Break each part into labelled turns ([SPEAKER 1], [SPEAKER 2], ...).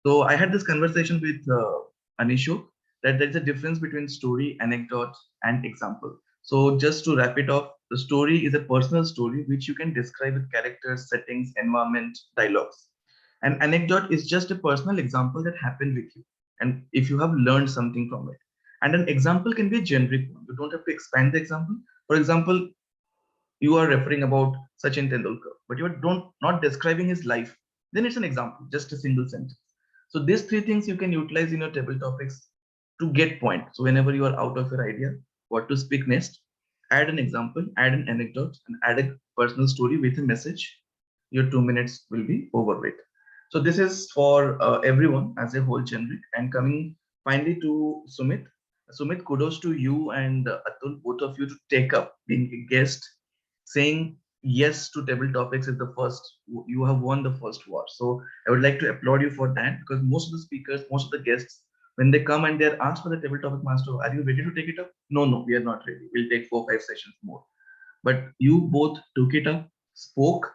[SPEAKER 1] So I had this conversation with Anishu that there is a difference between story, anecdote, and example. So just to wrap it off, the story is a personal story which you can describe with characters, settings, environment, dialogues. An anecdote is just a personal example that happened with you, and if you have learned something from it. And an example can be a generic one. You don't have to expand the example. For example, you are referring about Sachin Tendulkar, but you are don't not describing his life, then it's an example, just a single sentence. So these three things you can utilize in your table topics to get point. So whenever you are out of your idea, what to speak next, add an example, add an anecdote, and add a personal story with a message. Your 2 minutes will be over with. So this is for everyone as a whole generic. And coming finally to Sumit. Sumit, kudos to you and Atul, both of you, to take up being a guest. Saying yes to table topics is the first, you have won the first war. So I would like to applaud you for that, because most of the speakers, most of the guests, when they come and they're asked for the table topic, master, are you ready to take it up? No, no, we are not ready. We'll take 4 5 sessions more. But you both took it up, spoke,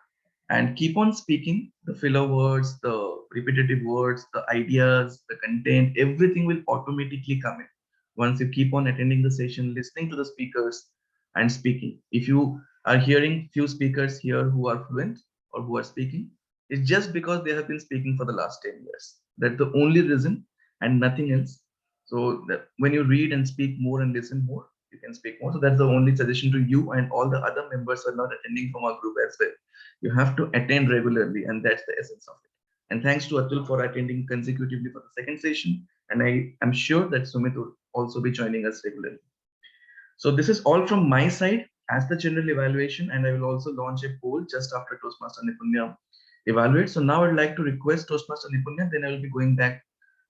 [SPEAKER 1] and keep on speaking. The filler words, the repetitive words, the ideas, the content, everything will automatically come in once you keep on attending the session, listening to the speakers, and speaking. If you are hearing few speakers here who are fluent or who are speaking, it's just because they have been speaking for the last 10 years. That's the only reason and nothing else. So that when you read and speak more and listen more, you can speak more. So that's the only suggestion to you, and all the other members who are not attending from our group as well. You have to attend regularly, and that's the essence of it. And thanks to Atul for attending consecutively for the second session. And I am sure that Sumit will also be joining us regularly. So this is all from my side as the general evaluation, and I will also launch a poll just after Toastmaster Nipunya evaluates. So now I'd like to request Toastmaster Nipunya, then I will be going back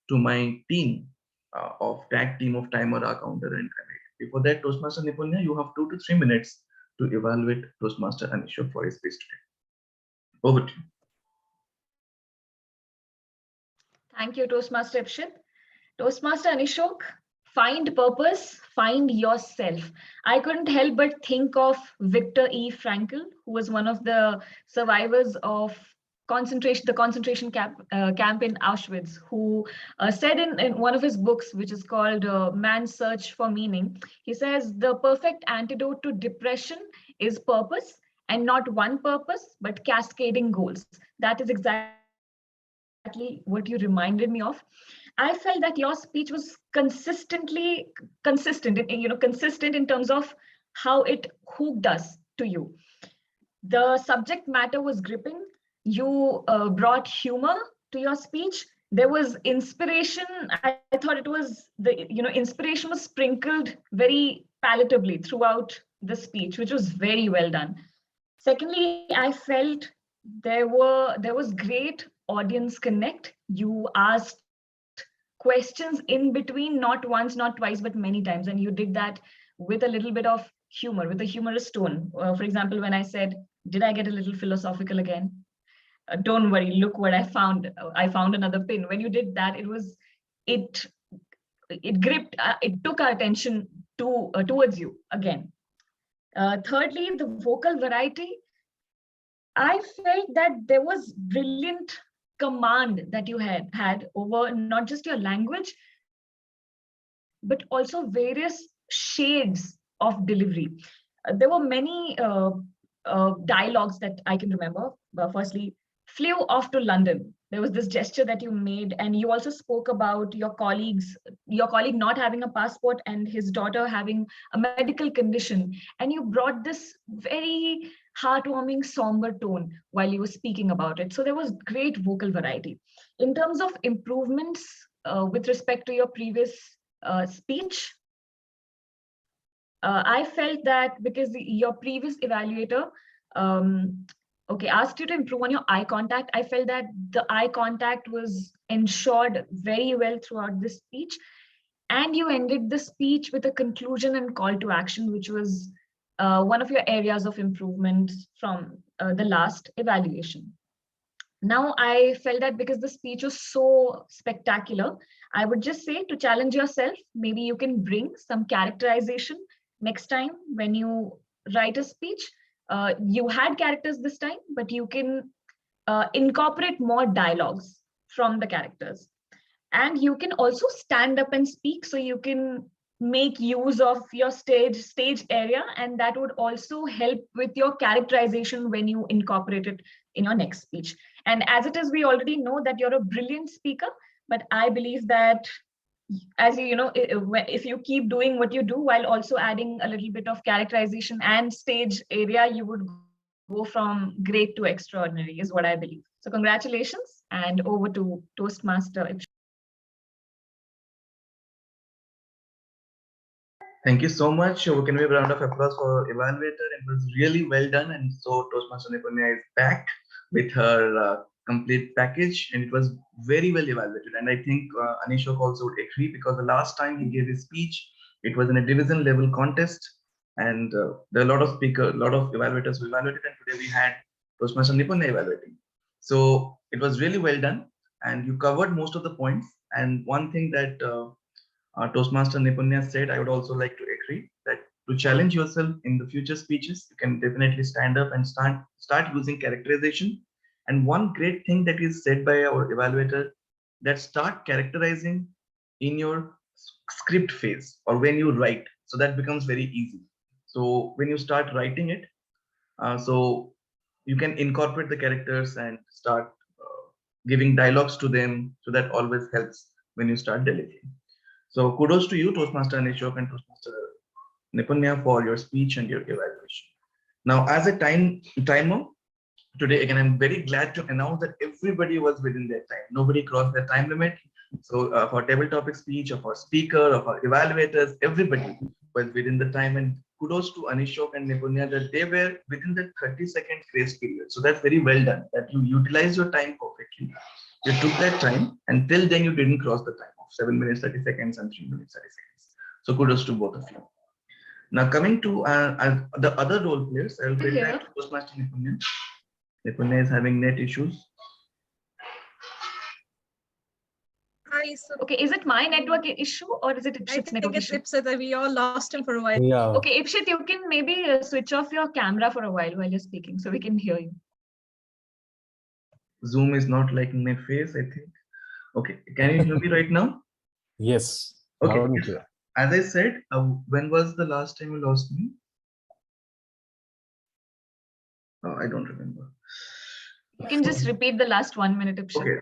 [SPEAKER 1] to my team of tag team of timer, counter, and commit. Before that, Toastmaster Nipunya, you have 2 to 3 minutes to evaluate Toastmaster Anishok for his speech today. Over to you.
[SPEAKER 2] Thank you, Toastmaster Ipshit. Toastmaster Anishok, find purpose, find yourself. I couldn't help but think of Viktor E. Frankl, who was one of the survivors of the concentration camp in Auschwitz, who said in one of his books, which is called Man's Search for Meaning, he says the perfect antidote to depression is purpose, and not one purpose, but cascading goals. That is exactly what you reminded me of. I felt that your speech was consistent in terms of how it hooked us to you. The subject matter was gripping. You brought humor to your speech. There was inspiration. I thought it was inspiration was sprinkled very palatably throughout the speech, which was very well done. Secondly, I felt there was great audience connect. You asked questions in between, not once, not twice, but many times, and you did that with a little bit of humor, with a humorous tone. For example, when I said, "Did I get a little philosophical again?" Don't worry, look what I found. I found another pin. When you did that, it it gripped, it took our attention towards you again. Thirdly, the vocal variety. I felt that there was brilliant command that you had over not just your language, but also various shades of delivery. There were many dialogues that I can remember. Firstly, flew off to London. There was this gesture that you made, and you also spoke about your colleague not having a passport and his daughter having a medical condition. And you brought this very heartwarming, somber tone while you were speaking about it. So there was great vocal variety. In terms of improvements with respect to your previous speech, I felt that because your previous evaluator asked you to improve on your eye contact, I felt that the eye contact was ensured very well throughout this speech. And you ended the speech with a conclusion and call to action, which was one of your areas of improvement from the last evaluation. Now, I felt that because the speech was so spectacular, I would just say to challenge yourself, maybe you can bring some characterization next time when you write a speech. You had characters this time, but you can incorporate more dialogues. from the characters. And you can also stand up and speak, so you can make use of your stage area, and that would also help with your characterization when you incorporate it in your next speech. And as it is, we already know that you're a brilliant speaker, but I believe that as if you keep doing what you do while also adding a little bit of characterization and stage area, you would go from great to extraordinary, is what I believe. So congratulations, and over to Toastmaster.
[SPEAKER 1] Thank you so much. Can we have a round of applause for evaluator? It was really well done, and so Toastmaster Nipunya is back with her complete package, and it was very well evaluated. And I think Anishok also would agree, because the last time he gave his speech, it was in a division level contest, and there are a lot of speakers, a lot of evaluators who evaluated, and today we had Toastmaster Nipunya evaluating. So it was really well done, and you covered most of the points. And one thing that Toastmaster Nipunya said, I would also like to agree, that to challenge yourself in the future speeches, you can definitely stand up and start using characterization. And one great thing that is said by our evaluator, that start characterizing in your script phase or when you write. So that becomes very easy. So when you start writing it, so you can incorporate the characters and start giving dialogues to them. So that always helps when you start delivering. So kudos to you, Toastmaster Anishok and Toastmaster Nipunya, for your speech and your evaluation. Now, as a timer, today again, I'm very glad to announce that everybody was within their time. Nobody crossed their time limit. So for table topic speech, or for speaker, or for evaluators, everybody was within the time. And kudos to Anishok and Nipunya that they were within the 30-second grace period. So that's very well done, that you utilized your time perfectly. You took that time, and till then you didn't cross the time of 7 minutes 30 seconds and 3 minutes 30 seconds. So kudos to both of you. Now coming to the other role players, I will bring back to Toastmaster Nipunya. Nipunya is having net issues.
[SPEAKER 3] Hi, so
[SPEAKER 2] Okay, is it my network issue or is it Ipshit's network issue?
[SPEAKER 3] I think it's that we all lost him for a while.
[SPEAKER 4] Yeah.
[SPEAKER 2] Okay, Ipshit, you can maybe switch off your camera for a while you're speaking, so we can hear you.
[SPEAKER 1] Zoom is not liking my face, I think. Okay, can you hear me right now?
[SPEAKER 4] Yes.
[SPEAKER 1] Okay.
[SPEAKER 4] Loud and clear.
[SPEAKER 1] As I said, when was the last time you lost me? Oh, I don't remember.
[SPEAKER 2] You can just repeat the last 1 minute, Ipshit.
[SPEAKER 1] Okay.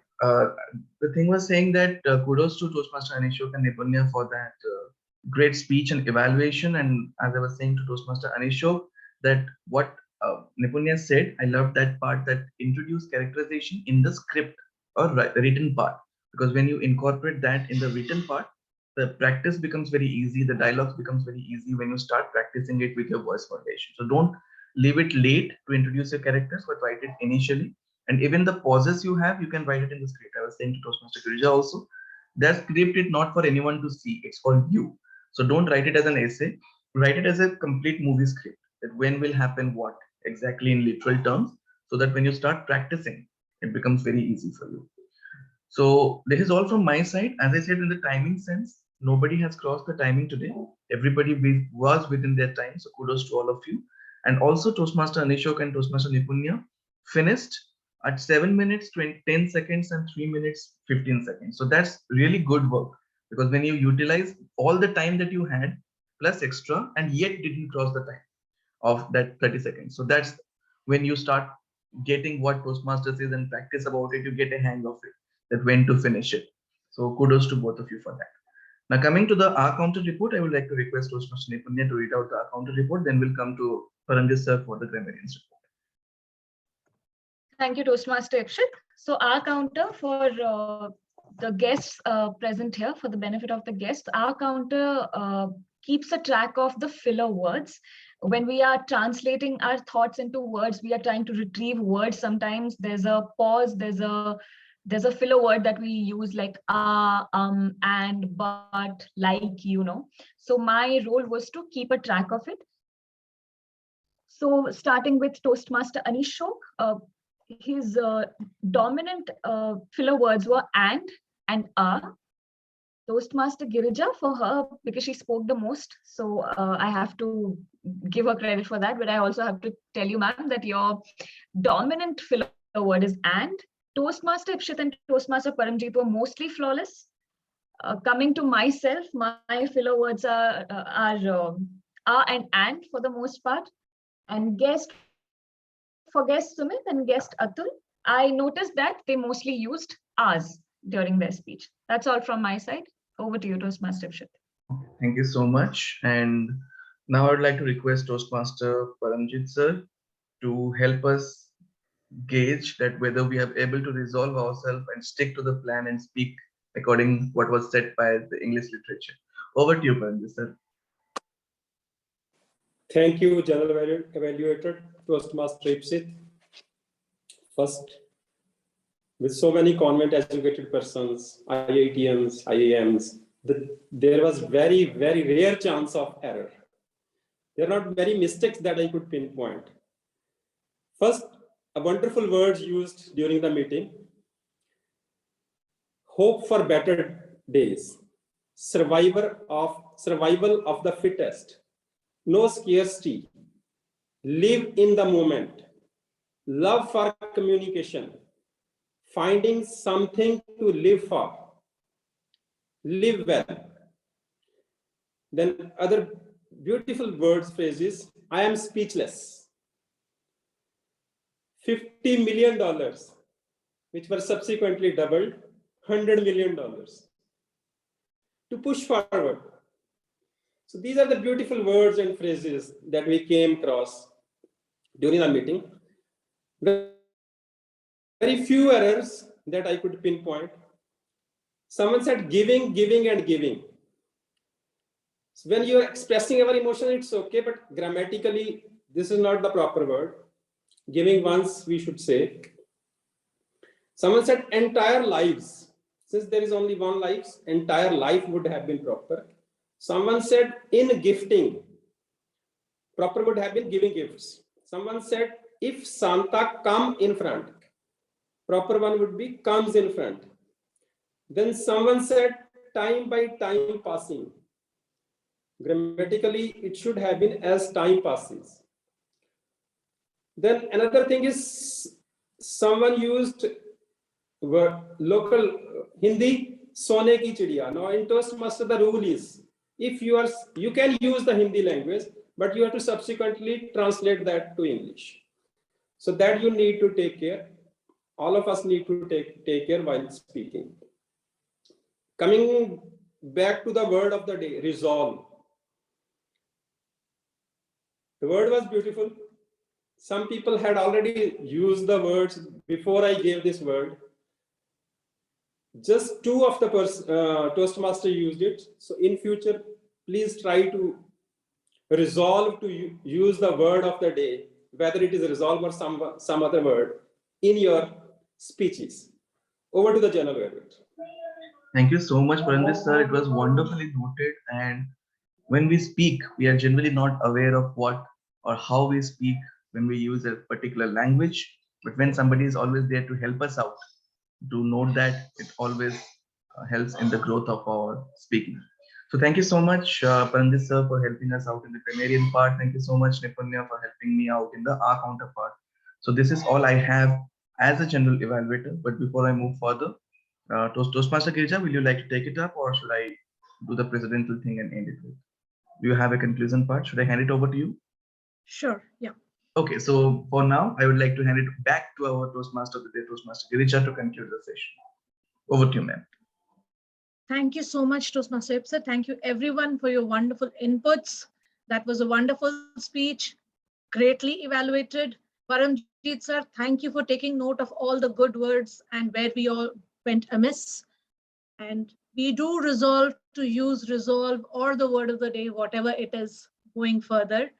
[SPEAKER 1] The thing was saying that kudos to Toastmaster Anishok and Nipunya for that great speech and evaluation. And as I was saying to Toastmaster Anishok, that what Nipunya said, I love that part, that introduce characterization in the script or written part. Because when you incorporate that in the written part, the practice becomes very easy. The dialogues becomes very easy when you start practicing it with your voice foundation. So don't leave it late to introduce your characters, but write it initially. And even the pauses you have, you can write it in the script. I was saying to Toastmaster Girija also, that script is not for anyone to see. It's for you. So don't write it as an essay. Write it as a complete movie script. That when will happen what exactly in literal terms, so that when you start practicing, it becomes very easy for you. So this is all from my side. As I said, in the timing sense, nobody has crossed the timing today. Everybody was within their time. So kudos to all of you. And also Toastmaster Anishok and Toastmaster Nipunya finished at 7 minutes 10 seconds and 3 minutes 15 seconds. So that's really good work, because when you utilize all the time that you had plus extra and yet didn't cross the time of that 30 seconds. So that's when you start getting what Toastmasters is and practice about it, you get a hang of it, that when to finish it. So kudos to both of you for that. Now coming to the R counter report, I would like to request Toastmaster Nipunya to read out the R counter report. Then we'll come to Paranjit sir for the grammarians report.
[SPEAKER 2] Thank you, Toastmaster Ipshit. So our counter for the guests present here, for the benefit of the guests, our counter keeps a track of the filler words. When we are translating our thoughts into words, we are trying to retrieve words. Sometimes there's a pause, there's a filler word that we use, like and, but, like, So my role was to keep a track of it. So starting with Toastmaster Anishok, his dominant filler words were and Toastmaster Girija, for her, because she spoke the most, so I have to give her credit for that. But I also have to tell you, ma'am, that your dominant filler word is and Toastmaster Ipshit and Toastmaster Paramjit were mostly flawless. Coming to myself, my filler words are and for the most part. And for guest Sumit and guest Atul, I noticed that they mostly used ours during their speech. That's all from my side. Over to you, Toastmaster Ipshit.
[SPEAKER 1] Thank you so much. And now I'd like to request Toastmaster Paramjit sir to help us gauge that whether we are able to resolve ourselves and stick to the plan and speak according what was said by the English literature. Over to you, Paramjit sir.
[SPEAKER 4] Thank you, General Evaluator, Toastmaster Ipshit. First, with so many convent-educated persons, IITMs, IIMs, there was very, very rare chance of error. There are not many mistakes that I could pinpoint. First, a wonderful word used during the meeting: hope for better days, survival of the fittest, no scarcity, live in the moment, love for communication, finding something to live for, live well. Then other beautiful words, phrases: I am speechless. $50 million, which were subsequently doubled, $100 million to push forward. So these are the beautiful words and phrases that we came across during the meeting. Very few errors that I could pinpoint. Someone said giving, giving, and giving. So when you are expressing our emotion, it's okay, but grammatically, this is not the proper word. Giving once, we should say. Someone said entire lives. Since there is only one life, entire life would have been proper. Someone said in gifting. Proper would have been giving gifts. Someone said if Santa come in front. Proper one would be comes in front. Then someone said time by time passing. Grammatically, it should have been as time passes. Then another thing is someone used local Hindi, sone ki chidiya. Now in Toastmaster, the rule is if you can use the Hindi language, but you have to subsequently translate that to English. So that you need to take care. All of us need to take care while speaking. Coming back to the word of the day, resolve. The word was beautiful. Some people had already used the words before I gave this word. Just two of the Toastmaster used it. So in future, please try to resolve to use the word of the day, whether it is resolve or some other word in your speeches. Over to the General Evaluator.
[SPEAKER 1] Thank you so much, Paramjit sir. It was wonderfully noted. And when we speak, we are generally not aware of what or how we speak when we use a particular language. But when somebody is always there to help us out, to note that, it always helps in the growth of our speaking. So thank you so much, Paramjit sir, for helping us out in the grammarian part. Thank you so much, Nipunya, for helping me out in the R counterpart. So this is all I have as a general evaluator. But before I move further, Toastmaster Girija, will you like to take it up, or should I do the presidential thing and end it with? Do you have a conclusion part? Should I hand it over to you?
[SPEAKER 3] Sure, yeah.
[SPEAKER 1] Okay, so for now, I would like to hand it back to our Toastmaster of the day, Toastmaster Girija, to conclude the session. Over to you, ma'am.
[SPEAKER 3] Thank you so much, Toastmaster Ipshit. Thank you everyone for your wonderful inputs. That was a wonderful speech, greatly evaluated. Paramjit sir, thank you for taking note of all the good words and where we all went amiss. And we do resolve to use resolve or the word of the day, whatever it is going further.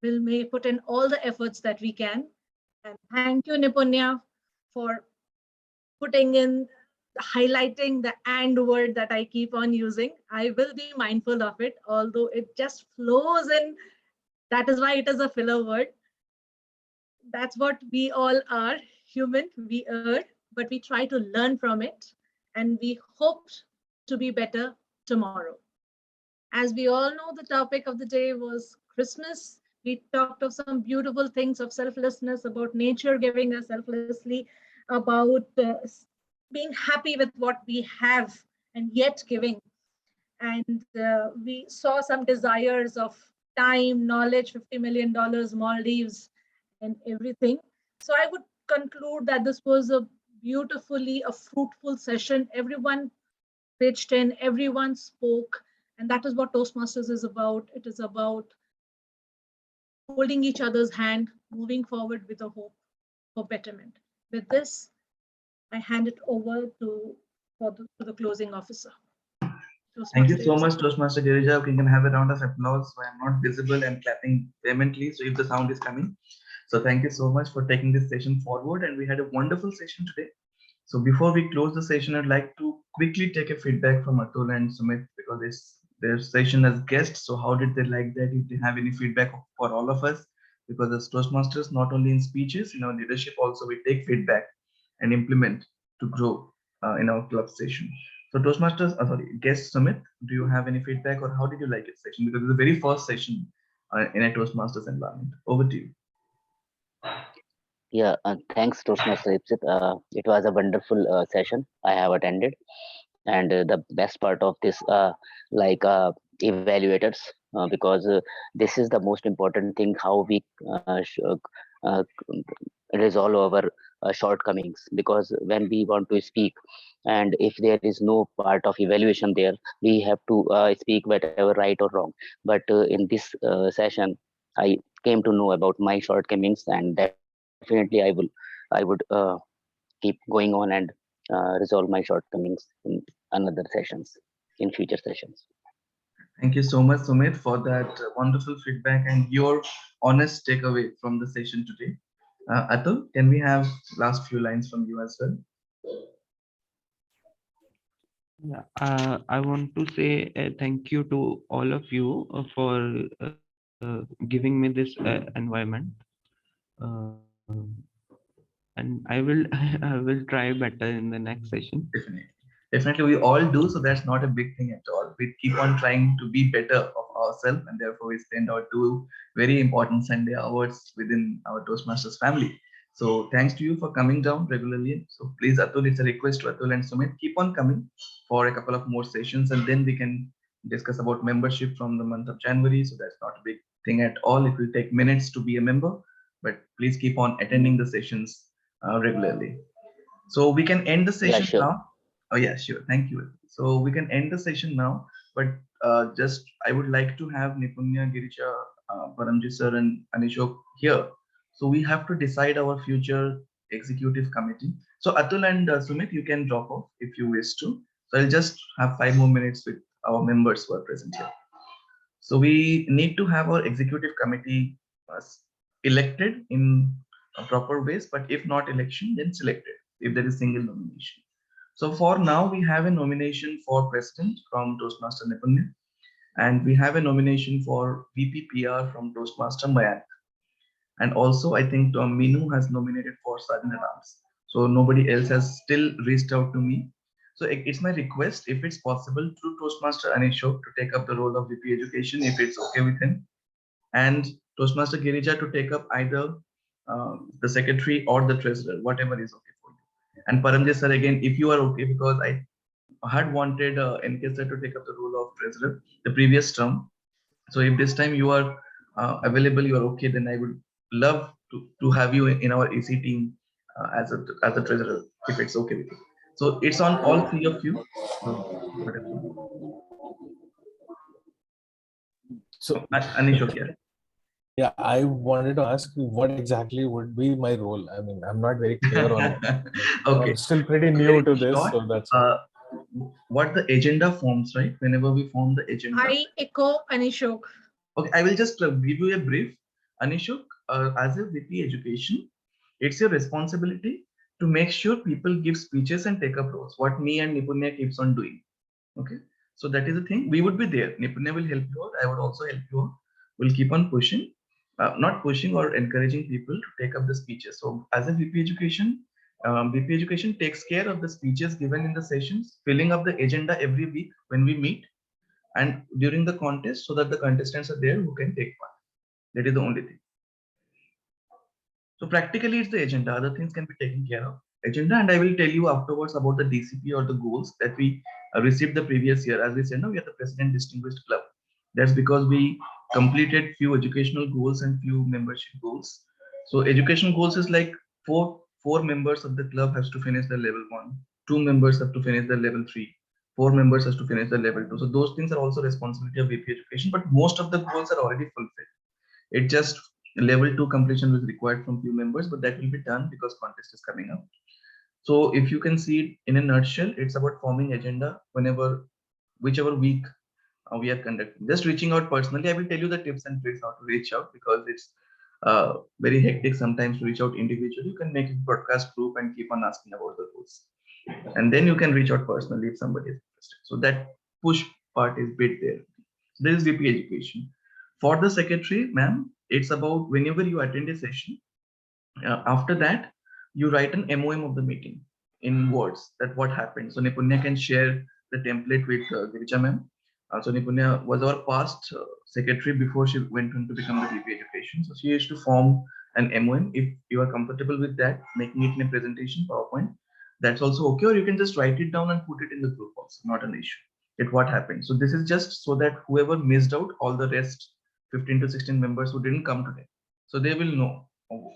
[SPEAKER 3] We'll put in all the efforts that we can. And thank you, Nipunya, for putting in, highlighting the and word that I keep on using. I will be mindful of it, although it just flows in. That is why it is a filler word. That's what we all are, human, we err, but we try to learn from it. And we hope to be better tomorrow. As we all know, the topic of the day was Christmas. We talked of some beautiful things of selflessness, about nature giving us selflessly about being happy with what we have and yet giving. And we saw some desires of time, knowledge, $50 million, Maldives, and everything. So I would conclude that this was a fruitful session. Everyone pitched in, everyone spoke, and that is what Toastmasters is about. It is about holding each other's hand, moving forward with a hope for betterment. With this, I hand it over to the closing officer.
[SPEAKER 1] Thank you
[SPEAKER 3] Toastmaster
[SPEAKER 1] so much,
[SPEAKER 3] Ipsit.
[SPEAKER 1] Toastmaster Girija. We can have a round of applause. So I'm not visible and clapping vehemently. So if the sound is coming. So thank you so much for taking this session forward. And we had a wonderful session today. So before we close the session, I'd like to quickly take a feedback from Atul and Sumit because it's their session as guests. So how did they like that? If they have any feedback for all of us, because as Toastmasters, not only in speeches, in our leadership also we take feedback and implement to grow in our club session. So Toastmasters, guest Sumit, do you have any feedback or how did you like it session? Because it's the very first session in a Toastmasters environment. Over to you.
[SPEAKER 5] Yeah, thanks, Toastmaster Ipsit. It was a wonderful session I have attended, and the best part of this, evaluators, because this is the most important thing: how we uh, resolve our shortcomings. Because when we want to speak, and if there is no part of evaluation there, we have to speak whatever right or wrong. But in this session, I came to know about my shortcomings, and definitely I would keep going on and resolve my shortcomings in another sessions, in future sessions.
[SPEAKER 1] Thank you so much, Sumit, for that wonderful feedback and your honest takeaway from the session today. Atul, can we have last few lines from you as well?
[SPEAKER 6] Yeah, I want to say thank you to all of you for giving me this environment, uh, and I will I will try better in the next session.
[SPEAKER 1] Definitely. Definitely, we all do. So that's not a big thing at all. We keep on trying to be better of ourselves, and therefore we spend our 2 very important Sunday hours within our Toastmasters family. So thanks to you for coming down regularly. So please, Atul, it's a request to Atul and Sumit, keep on coming for a couple of more sessions, and then we can discuss about membership from the month of January. So that's not a big thing at all. It will take minutes to be a member, but please keep on attending the sessions regularly. So we can end the
[SPEAKER 5] Yeah,
[SPEAKER 1] session
[SPEAKER 5] sure.
[SPEAKER 1] now. Oh yeah, sure. Thank you. So we can end the session now, but just I would like to have Nipunya, Girija, Paramjit sir, and Anishok here. So we have to decide our future executive committee. So Atul and Sumit, you can drop off if you wish to. So I'll just have 5 more minutes with our members who are present here. So we need to have our executive committee elected in proper ways, but if not election, then selected if there is single nomination. So for now, we have a nomination for president from Toastmaster Nipunya, and we have a nomination for VPPR from Toastmaster Mayank. And also, I think Minu has nominated for Sergeant at Arms. So nobody else has still reached out to me. So it's my request, if it's possible, through Toastmaster Anishok to take up the role of VP Education, if it's okay with him, and Toastmaster Girija to take up either the secretary or the treasurer, whatever is okay for you. And Paramjit sir, again, if you are okay, because I had wanted NK sir to take up the role of treasurer the previous term. So if this time you are available, you are okay, then I would love to have you in our EC team as a treasurer, if it's okay with you. So it's on all three of you. Whatever.
[SPEAKER 7] So,
[SPEAKER 1] Anishok, yeah.
[SPEAKER 7] yeah, I wanted to ask what exactly would be my role. I mean, I'm not very clear on it.
[SPEAKER 1] Okay.
[SPEAKER 7] I'm still pretty new to this,
[SPEAKER 1] Short,
[SPEAKER 7] so that's
[SPEAKER 1] what the agenda forms, right? Whenever we form the agenda.
[SPEAKER 3] I echo Anishok.
[SPEAKER 1] Okay, I will just give you a brief. Anishok, as a VP Education, it's your responsibility to make sure people give speeches and take up roles, what me and Nipunya keeps on doing. Okay, so that is the thing. We would be there. Nipunya will help you out. I would also help you out. We'll keep on pushing, not pushing or encouraging people to take up the speeches. So as a VP Education, VP Education takes care of the speeches given in the sessions, filling up the agenda every week when we meet, and during the contest, so that the contestants are there who can take part. That is the only thing. So practically it's the agenda, other things can be taken care of. agenda, and I will tell you afterwards about the DCP or the goals that we received the previous year. As we said, no, we are the President Distinguished Club. That's because we completed few educational goals and few membership goals. So educational goals is like four members of the club has to finish the level 1, 2 members have to finish the level 3, 4 members has to finish the level 2. So those things are also responsibility of VP Education, but most of the goals are already fulfilled. It just level 2 completion is required from few members, but that will be done because contest is coming up. So if you can see it in a nutshell, it's about forming agenda whichever week we are conducting. Just reaching out personally. I will tell you the tips and tricks how to reach out, because it's very hectic sometimes to reach out individually. You can make a broadcast group and keep on asking about the rules, and then you can reach out personally if somebody is interested. So that push part is bit there. So this is VP Education. For the secretary, ma'am, it's about whenever you attend a session, after that, you write an MOM of the meeting in words that what happened. So Nipunya can share the template with Girija ma'am. So Nipunya was our past secretary before she went on to become the VP Education. So she used to form an MOM. If you are comfortable with that, making it in a presentation, PowerPoint, that's also okay. Or you can just write it down and put it in the group also, not an issue. It what happened. So this is just so that whoever missed out, all the rest 15 to 16 members who didn't come today, so they will know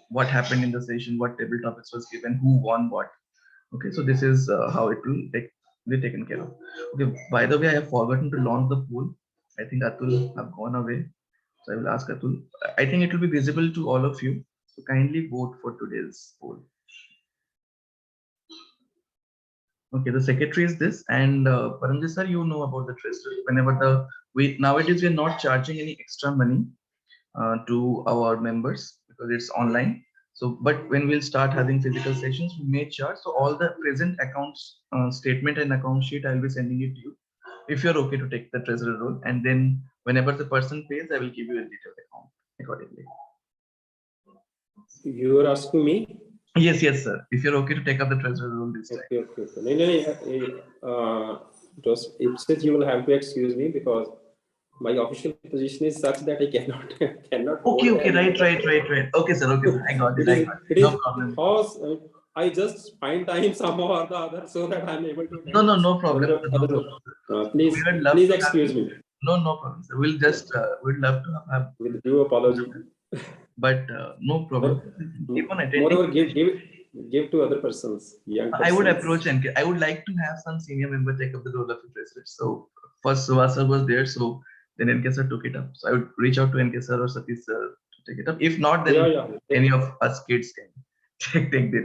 [SPEAKER 1] what happened in the session, what table topics was given, who won what. Okay, so this is how it will be taken care of. Okay, by the way, I have forgotten to launch the poll. I think Atul have gone away. So I will ask Atul. I think it will be visible to all of you. So kindly vote for today's poll. Okay, the secretary is this, and Paramjit sir, you know about the treasury. Whenever nowadays we are not charging any extra money to our members because it's online. So, but when we'll start having physical sessions, we may charge. So all the present accounts statement and account sheet, I'll be sending it to you if you're okay to take the treasurer role. And then whenever the person pays, I will give you a detailed account accordingly.
[SPEAKER 4] You are asking me?
[SPEAKER 1] Yes, yes, sir. If you're okay to take up the treasurer role this time.
[SPEAKER 4] Okay. It says you will have to excuse me because my official position is such that I cannot.
[SPEAKER 1] Okay, right. Okay, sir. Okay, sir. I got it. No problem.
[SPEAKER 4] Because I just find time somehow or the other so that I'm able to.
[SPEAKER 1] No problem.
[SPEAKER 4] Please excuse me.
[SPEAKER 1] No problem, sir. We'll just we'd love to have
[SPEAKER 4] with due apology.
[SPEAKER 1] But no problem. Keep on attending.
[SPEAKER 4] Moreover, give to other persons, young persons.
[SPEAKER 1] I would approach NK. I would like to have some senior member take up the role of the president. So first Suvas sir was there, so then NK sir took it up. So I would reach out to NK sir or Satish sir to take it up. If not, then any of us kids can take this.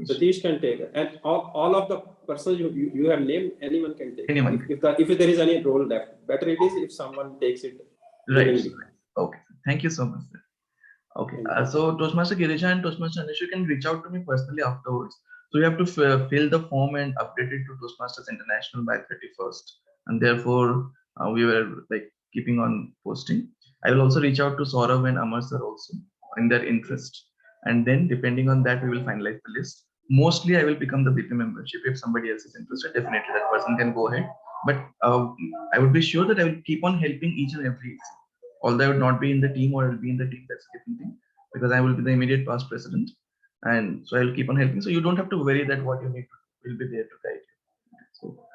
[SPEAKER 4] Satish can take it. And all of the persons you have named, anyone can take
[SPEAKER 1] anyone.
[SPEAKER 4] If there is any role left, better it is if someone takes it.
[SPEAKER 1] Right. Okay. Thank you so much, sir. Okay, so Toastmaster Girija and Toastmaster Anish, you can reach out to me personally afterwards. So you have to fill the form and update it to Toastmasters International by 31st. And therefore, we were like keeping on posting. I will also reach out to Saurav and Amar sir also in their interest. And then depending on that, we will finalize the list. Mostly I will become the VP membership. If somebody else is interested, definitely that person can go ahead. But I would be sure that I will keep on helping each and every. Although I would not be in the team or I will be in the team, that's a different thing, because I will be the immediate past president. And so I will keep on helping. So you don't have to worry that what you need will be there to guide you. So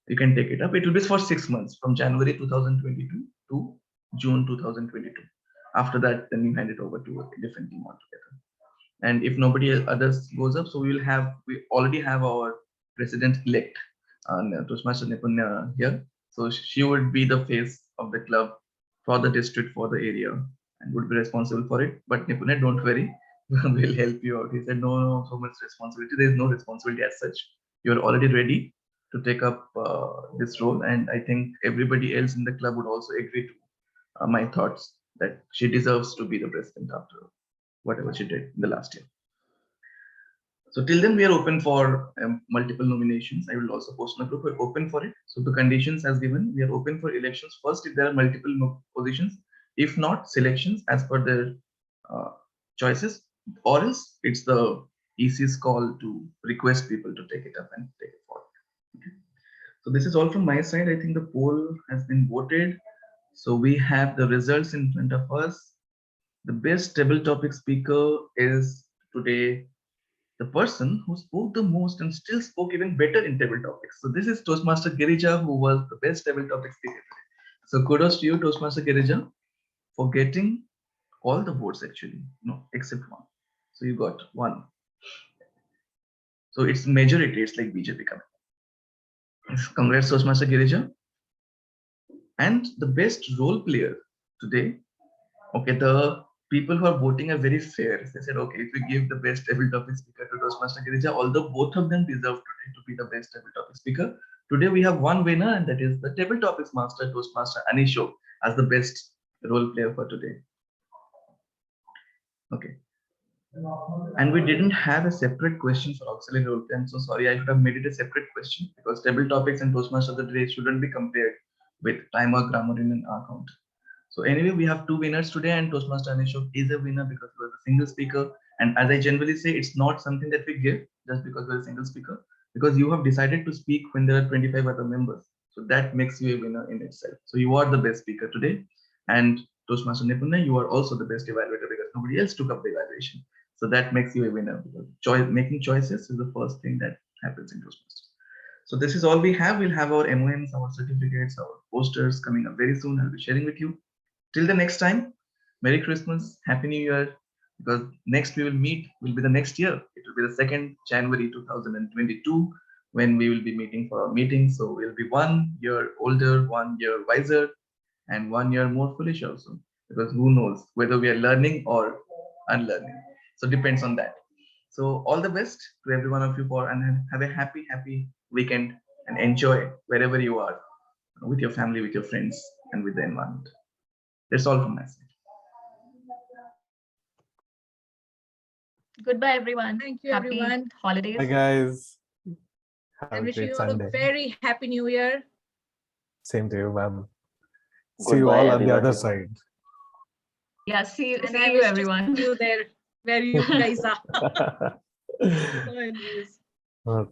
[SPEAKER 1] you can take it up. It will be for 6 months from January 2022 to June 2022. After that, then you hand it over to a different team altogether. And if nobody others goes up, so we already have our president-elect, Toastmaster Nipunya here. So she would be the face of the club for the district, for the area, and would be responsible for it. But Nipunya, don't worry, we'll help you out. He said, no, so much responsibility. There is no responsibility as such. You're already ready to take up this role. And I think everybody else in the club would also agree to my thoughts that she deserves to be the president after whatever she did in the last year. So till then, we are open for multiple nominations. I will also post in the group. We're open for it. So the conditions as given, we are open for elections first if there are multiple positions. If not, selections as per their choices, or else it's the EC's call to request people to take it up and take it forward. Okay. So this is all from my side. I think the poll has been voted. So we have the results in front of us. The best table topic speaker is today the person who spoke the most and still spoke even better in table topics. So this is Toastmaster Girija, who was the best table topic speaker today. So kudos to you, Toastmaster Girija, for getting all the votes actually, no, except one. So you got one. So it's majority, it's like BJP coming. Congrats, Toastmaster Girija. And the best role player today, okay, the people who are voting are very fair. They said, okay, if we give the best table topic speaker to Toastmaster Girija, although both of them deserve today to be the best table topic speaker, today we have one winner, and that is the table topics master, Toastmaster Anishok, as the best role player for today. Okay. And we didn't have a separate question for auxiliary role play. I'm so sorry, I should have made it a separate question, because table topics and Toastmaster of the day shouldn't be compared with time or grammar in an account. So anyway, we have two winners today, and Toastmaster Anishok is a winner because he was a single speaker. And as I generally say, it's not something that we give just because we're a single speaker, because you have decided to speak when there are 25 other members. So that makes you a winner in itself. So you are the best speaker today. And Toastmaster Nipunna, you are also the best evaluator because nobody else took up the evaluation. So that makes you a winner, because making choices is the first thing that happens in Toastmasters. So this is all we have. We'll have our MOMs, our certificates, our posters coming up very soon. I'll be sharing with you. Till the next time, Merry Christmas, Happy New Year, because next we will meet will be the next year. It will be the 2nd January 2022 when we will be meeting for our meeting. So we'll be 1 year older, 1 year wiser, and 1 year more foolish also, because who knows whether we are learning or unlearning. So depends on that. So all the best to every one of you for, and have a happy weekend, and enjoy wherever you are, with your family, with your friends, and with the environment. That's all from my side.
[SPEAKER 2] Goodbye, everyone.
[SPEAKER 3] Thank you,
[SPEAKER 2] Happy
[SPEAKER 3] everyone.
[SPEAKER 2] holidays.
[SPEAKER 7] Hi guys. Have
[SPEAKER 3] I
[SPEAKER 7] a
[SPEAKER 3] wish
[SPEAKER 7] great
[SPEAKER 3] you all
[SPEAKER 7] Sunday.
[SPEAKER 3] a very happy new year.
[SPEAKER 7] Same to you, ma'am. See you
[SPEAKER 5] Goodbye,
[SPEAKER 7] all on the other
[SPEAKER 5] everybody.
[SPEAKER 7] side.
[SPEAKER 2] Yeah, see
[SPEAKER 3] And I
[SPEAKER 2] you,
[SPEAKER 3] wish to
[SPEAKER 2] everyone.
[SPEAKER 3] see you there where you guys are. So anyways.
[SPEAKER 7] Okay.